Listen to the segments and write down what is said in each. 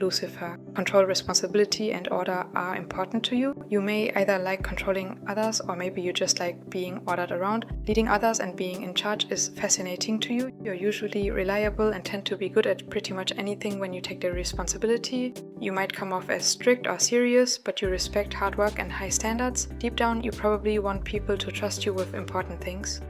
Lucifer. Control, responsibility, and order are important to you. You may either like controlling others, or maybe you just like being ordered around. Leading others and being in charge is fascinating to you. You're usually reliable and tend to be good at pretty much anything when you take the responsibility. You might come off as strict or serious, but you respect hard work and high standards. Deep down, you probably want people to trust you with important things.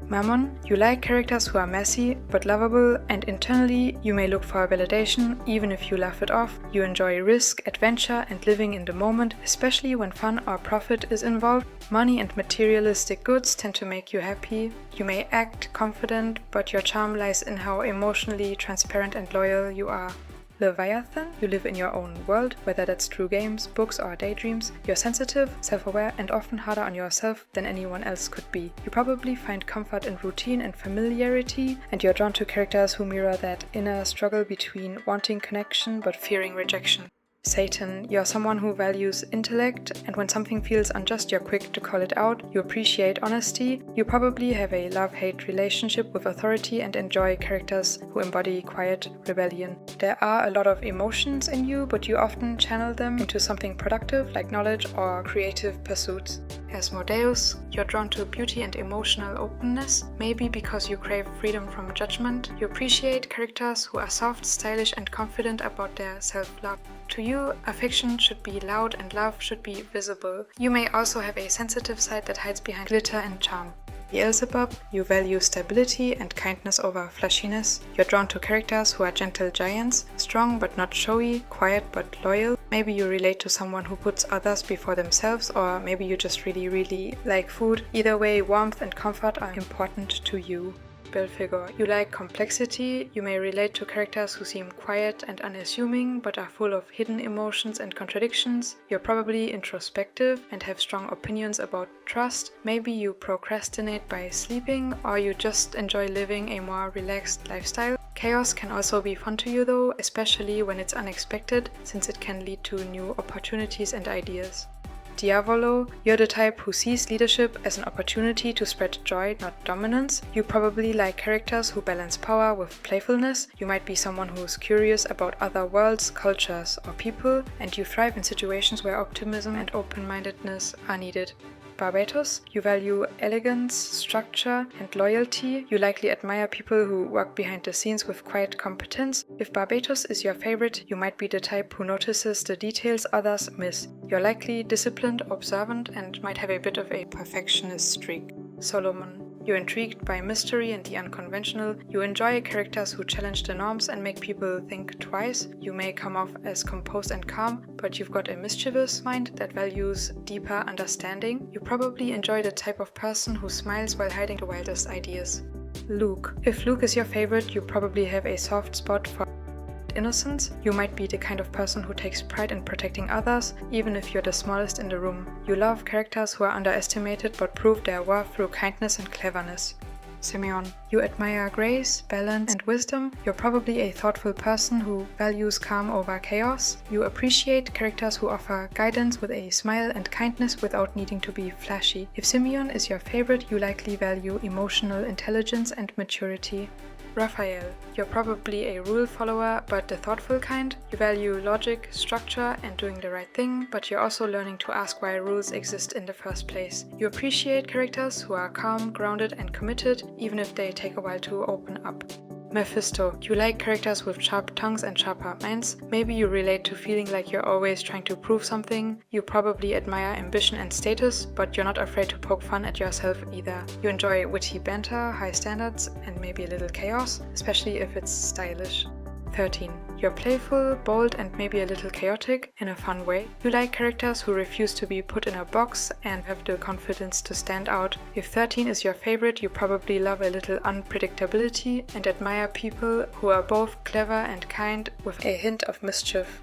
Mammon, you like characters who are messy but lovable, and internally you may look for validation even if you laugh it off. You enjoy risk, adventure, and living in the moment, especially when fun or profit is involved. Money and materialistic goods tend to make you happy. You may act confident, but your charm lies in how emotionally transparent and loyal you are. Leviathan, you live in your own world, whether that's through games, books, or daydreams. You're sensitive, self-aware, and often harder on yourself than anyone else could be. You probably find comfort in routine and familiarity, and you're drawn to characters who mirror that inner struggle between wanting connection but fearing rejection. Satan, you're someone who values intellect, and when something feels unjust, you're quick to call it out. You appreciate honesty. You probably have a love-hate relationship with authority and enjoy characters who embody quiet rebellion. There are a lot of emotions in you, but you often channel them into something productive like knowledge or creative pursuits. Asmodeus, you're drawn to beauty and emotional openness, maybe because you crave freedom from judgment. You appreciate characters who are soft, stylish, and confident about their self-love. To you, affection should be loud and love should be visible. You may also have a sensitive side that hides behind glitter and charm. Beelzebub, you value stability and kindness over flashiness. You're drawn to characters who are gentle giants, strong but not showy, quiet but loyal. Maybe you relate to someone who puts others before themselves, or maybe you just really like food. Either way, warmth and comfort are important to you. Belphegor, you like complexity. You may relate to characters who seem quiet and unassuming but are full of hidden emotions and contradictions. You're probably introspective and have strong opinions about trust. Maybe you procrastinate by sleeping, or you just enjoy living a more relaxed lifestyle. Chaos can also be fun to you though, especially when it's unexpected, since it can lead to new opportunities and ideas. Diavolo, you're the type who sees leadership as an opportunity to spread joy, not dominance. You probably like characters who balance power with playfulness. You might be someone who's curious about other worlds, cultures, or people, and you thrive in situations where optimism and open-mindedness are needed. Barbatos, you value elegance, structure, and loyalty. You likely admire people who work behind the scenes with quiet competence. If Barbatos is your favorite, you might be the type who notices the details others miss. You're likely disciplined, observant, and might have a bit of a perfectionist streak. Solomon, you're intrigued by mystery and the unconventional. You enjoy characters who challenge the norms and make people think twice. You may come off as composed and calm, but you've got a mischievous mind that values deeper understanding. You probably enjoy the type of person who smiles while hiding the wildest ideas. Luke, if Luke is your favorite, you probably have a soft spot for innocence. You might be the kind of person who takes pride in protecting others, even if you're the smallest in the room. You love characters who are underestimated but prove their worth through kindness and cleverness. Simeon, you admire grace, balance, and wisdom. You're probably a thoughtful person who values calm over chaos. You appreciate characters who offer guidance with a smile and kindness without needing to be flashy. If Simeon is your favorite, you likely value emotional intelligence and maturity. Raphael, you're probably a rule follower, but the thoughtful kind. You value logic, structure, and doing the right thing, but you're also learning to ask why rules exist in the first place. You appreciate characters who are calm, grounded, and committed, even if they take a while to open up. Mephisto, you like characters with sharp tongues and sharper minds. Maybe you relate to feeling like you're always trying to prove something. You probably admire ambition and status, but you're not afraid to poke fun at yourself either. You enjoy witty banter, high standards, and maybe a little chaos, especially if it's stylish. 13. You're playful, bold, and maybe a little chaotic in a fun way. You like characters who refuse to be put in a box and have the confidence to stand out. If 13 is your favorite, you probably love a little unpredictability and admire people who are both clever and kind with a hint of mischief.